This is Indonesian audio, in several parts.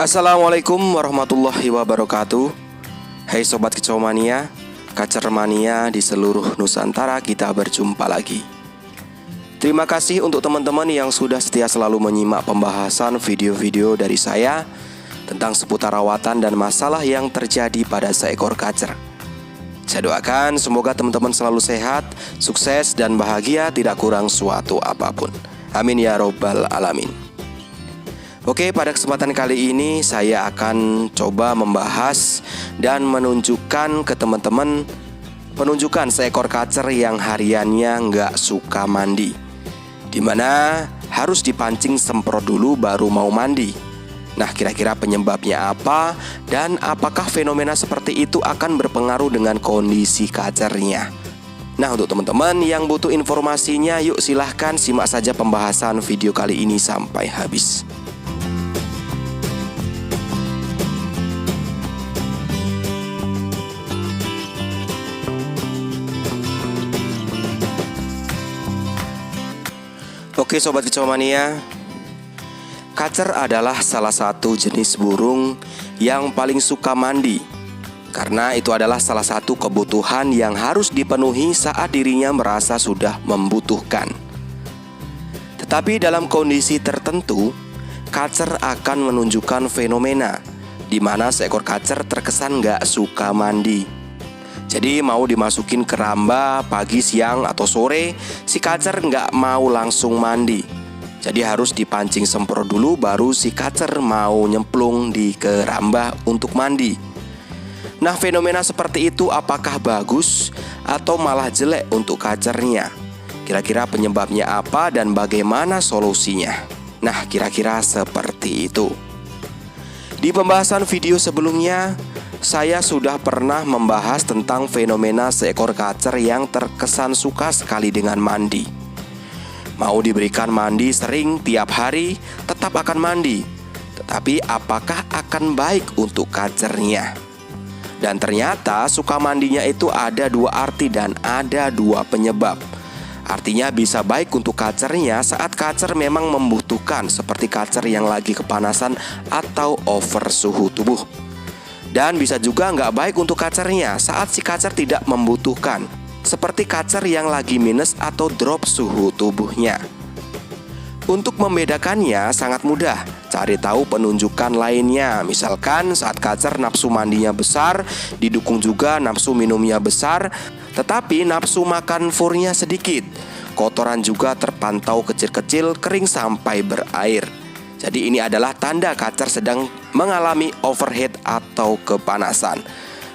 Assalamualaikum warahmatullahi wabarakatuh. Hai Sobat Kicau Mania, Kacer Mania di seluruh Nusantara, kita berjumpa lagi. Terima kasih untuk teman-teman yang sudah setia selalu menyimak pembahasan video-video dari saya tentang seputar rawatan dan masalah yang terjadi pada seekor kacer. Saya doakan semoga teman-teman selalu sehat, sukses, dan bahagia, tidak kurang suatu apapun. Amin ya robbal alamin. Oke, pada kesempatan kali ini saya akan coba membahas dan menunjukkan ke teman-teman penunjukan seekor kacer yang hariannya nggak suka mandi, dimana harus dipancing semprot dulu baru mau mandi. Nah, kira-kira penyebabnya apa dan apakah fenomena seperti itu akan berpengaruh dengan kondisi kacernya? Nah, untuk teman-teman yang butuh informasinya, yuk silahkan simak saja pembahasan video kali ini sampai habis. Oke Sobat Kicau Mania, kacer adalah salah satu jenis burung yang paling suka mandi, karena itu adalah salah satu kebutuhan yang harus dipenuhi saat dirinya merasa sudah membutuhkan. Tetapi dalam kondisi tertentu, kacer akan menunjukkan fenomena di mana seekor kacer terkesan gak suka mandi. Jadi mau dimasukin ke ramba pagi, siang, atau sore, si kacer nggak mau langsung mandi. Jadi harus dipancing semprot dulu baru si kacer mau nyemplung di keramba untuk mandi. Nah, fenomena seperti itu apakah bagus atau malah jelek untuk kacernya? Kira-kira penyebabnya apa dan bagaimana solusinya? Nah, kira-kira seperti itu. Di pembahasan video sebelumnya, saya sudah pernah membahas tentang fenomena seekor kacer yang terkesan suka sekali dengan mandi. Mau diberikan mandi sering tiap hari, tetap akan mandi. Tetapi apakah akan baik untuk kacernya? Dan ternyata suka mandinya itu ada dua arti dan ada dua penyebab. Artinya bisa baik untuk kacernya saat kacer memang membutuhkan, seperti kacer yang lagi kepanasan atau over suhu tubuh. Dan bisa juga nggak baik untuk kacernya saat si kacer tidak membutuhkan, seperti kacer yang lagi minus atau drop suhu tubuhnya. Untuk membedakannya sangat mudah, cari tahu penunjukan lainnya. Misalkan saat kacer nafsu mandinya besar, didukung juga nafsu minumnya besar, tetapi nafsu makan furnya sedikit. Kotoran juga terpantau kecil-kecil, kering sampai berair. Jadi ini adalah tanda kacer sedang mengalami overheat atau kepanasan.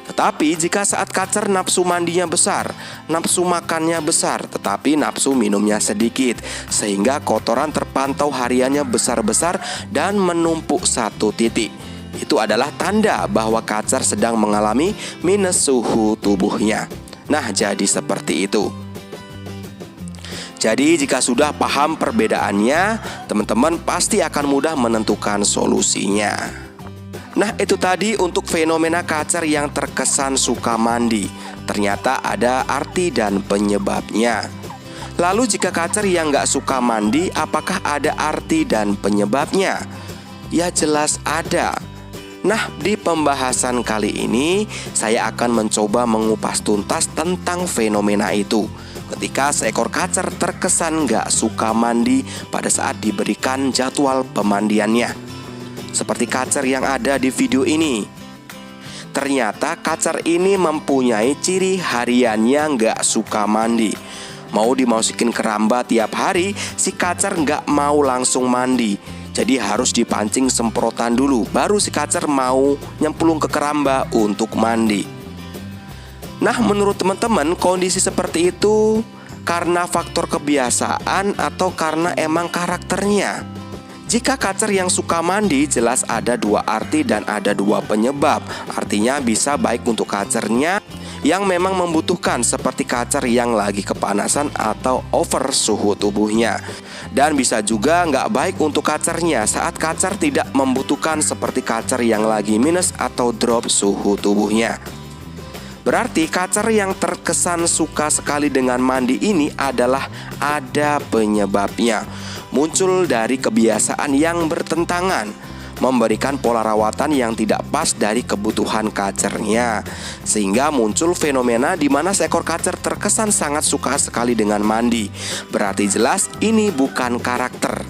Tetapi jika saat kacer nafsu mandinya besar, nafsu makannya besar, tetapi nafsu minumnya sedikit, sehingga kotoran terpantau hariannya besar-besar dan menumpuk satu titik, itu adalah tanda bahwa kacer sedang mengalami minus suhu tubuhnya. Nah, jadi seperti itu. Jadi jika sudah paham perbedaannya, teman-teman pasti akan mudah menentukan solusinya. Nah, itu tadi untuk fenomena kacer yang terkesan suka mandi. Ternyata ada arti dan penyebabnya. Lalu jika kacer yang gak suka mandi, apakah ada arti dan penyebabnya? Ya jelas ada. Nah, di pembahasan kali ini saya akan mencoba mengupas tuntas tentang fenomena itu. Ketika seekor kacer terkesan gak suka mandi pada saat diberikan jadwal pemandiannya, seperti kacer yang ada di video ini. Ternyata kacer ini mempunyai ciri hariannya gak suka mandi. Mau dimasukin ke ramba tiap hari, si kacer gak mau langsung mandi. Jadi harus dipancing semprotan dulu, baru si kacer mau nyemplung ke keramba untuk mandi. Nah, menurut teman-teman, kondisi seperti itu karena faktor kebiasaan atau karena emang karakternya? Jika kacer yang suka mandi, jelas ada dua arti dan ada dua penyebab. Artinya bisa baik untuk kacernya yang memang membutuhkan, seperti kacer yang lagi kepanasan atau over suhu tubuhnya. Dan bisa juga nggak baik untuk kacernya saat kacer tidak membutuhkan, seperti kacer yang lagi minus atau drop suhu tubuhnya. Berarti kacer yang terkesan suka sekali dengan mandi ini adalah ada penyebabnya. Muncul dari kebiasaan yang bertentangan. memberikan pola rawatan yang tidak pas dari kebutuhan kacernya, sehingga muncul fenomena di mana seekor kacer terkesan sangat suka sekali dengan mandi. Berarti jelas ini bukan karakter.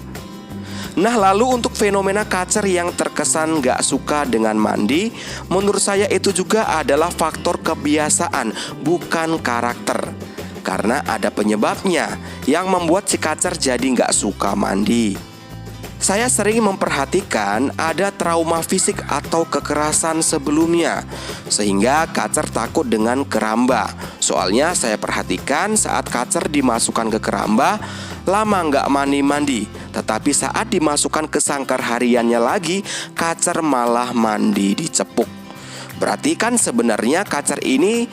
Nah, lalu untuk fenomena kacer yang terkesan gak suka dengan mandi, menurut saya itu juga adalah faktor kebiasaan, bukan karakter. Karena ada penyebabnya yang membuat si kacer jadi gak suka mandi. Saya sering memperhatikan ada trauma fisik atau kekerasan sebelumnya, sehingga kacer takut dengan keramba. Soalnya saya perhatikan saat kacer dimasukkan ke keramba, lama nggak mandi-mandi. Tetapi saat dimasukkan ke sangkar hariannya lagi, kacer malah mandi dicepuk. Berarti kan sebenarnya kacer ini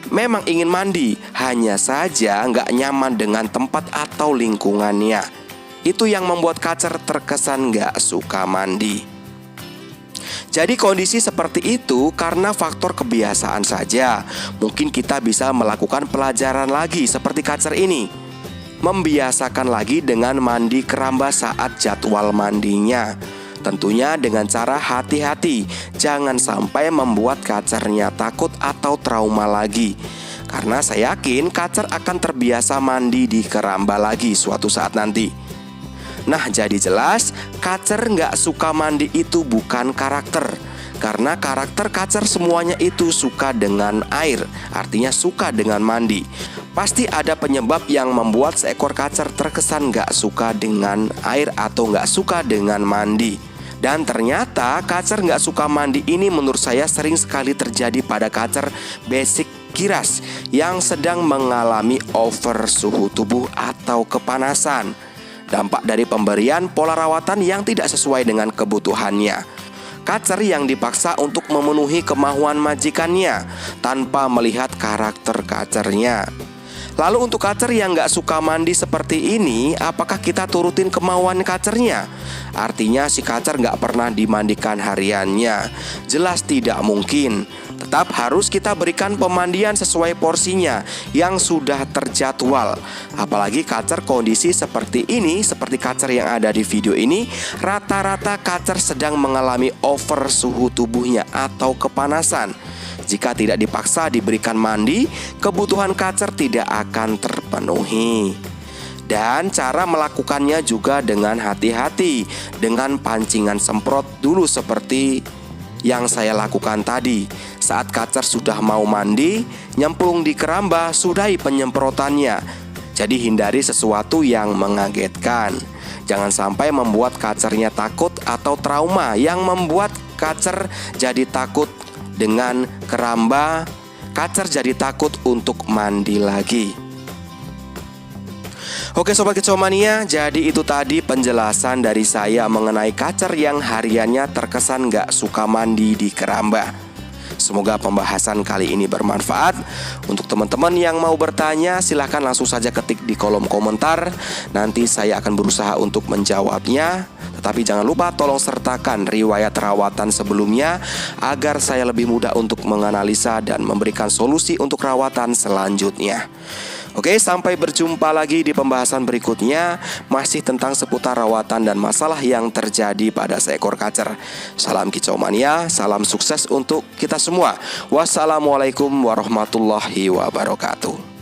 memang ingin mandi, hanya saja nggak nyaman dengan tempat atau lingkungannya. Itu yang membuat kacer terkesan gak suka mandi. Jadi kondisi seperti itu karena faktor kebiasaan saja. Mungkin kita bisa melakukan pelajaran lagi seperti kacer ini. Membiasakan lagi dengan mandi keramba saat jadwal mandinya. Tentunya dengan cara hati-hati. Jangan sampai membuat kacernya takut atau trauma lagi. Karena saya yakin kacer akan terbiasa mandi di keramba lagi suatu saat nanti. Nah, jadi jelas kacer nggak suka mandi itu bukan karakter. Karena karakter kacer semuanya itu suka dengan air, artinya suka dengan mandi. Pasti ada penyebab yang membuat seekor kacer terkesan nggak suka dengan air atau nggak suka dengan mandi. Dan ternyata kacer nggak suka mandi ini menurut saya sering sekali terjadi pada kacer basic kiras yang sedang mengalami over suhu tubuh atau kepanasan. Dampak dari pemberian pola rawatan yang tidak sesuai dengan kebutuhannya. Kacer yang dipaksa untuk memenuhi kemauan majikannya tanpa melihat karakter kacernya. Lalu untuk kacer yang gak suka mandi seperti ini, apakah kita turutin kemauan kacernya? Artinya si kacer gak pernah dimandikan hariannya. Jelas tidak mungkin. Tetap harus kita berikan pemandian sesuai porsinya yang sudah terjadwal. Apalagi kacer kondisi seperti ini, seperti kacer yang ada di video ini, rata-rata kacer sedang mengalami over suhu tubuhnya atau kepanasan. Jika tidak dipaksa diberikan mandi, kebutuhan kacer tidak akan terpenuhi. Dan cara melakukannya juga dengan hati-hati, dengan pancingan semprot dulu seperti yang saya lakukan tadi. Saat kacer sudah mau mandi, nyemplung di keramba, sudahi penyemprotannya. Jadi hindari sesuatu yang mengagetkan. Jangan sampai membuat kacernya takut atau trauma yang membuat kacer jadi takut dengan keramba, kacer jadi takut untuk mandi lagi. Oke Sobat Kicomania, jadi itu tadi penjelasan dari saya mengenai kacer yang hariannya terkesan gak suka mandi di keramba. Semoga pembahasan kali ini bermanfaat. Untuk teman-teman yang mau bertanya, silahkan langsung saja ketik di kolom komentar. Nanti saya akan berusaha untuk menjawabnya. Tetapi jangan lupa tolong sertakan riwayat rawatan sebelumnya agar saya lebih mudah untuk menganalisa dan memberikan solusi untuk rawatan selanjutnya. Oke, sampai berjumpa lagi di pembahasan berikutnya, masih tentang seputar rawatan dan masalah yang terjadi pada seekor kacer. Salam Kicomania, salam sukses untuk kita semua. Wassalamualaikum warahmatullahi wabarakatuh.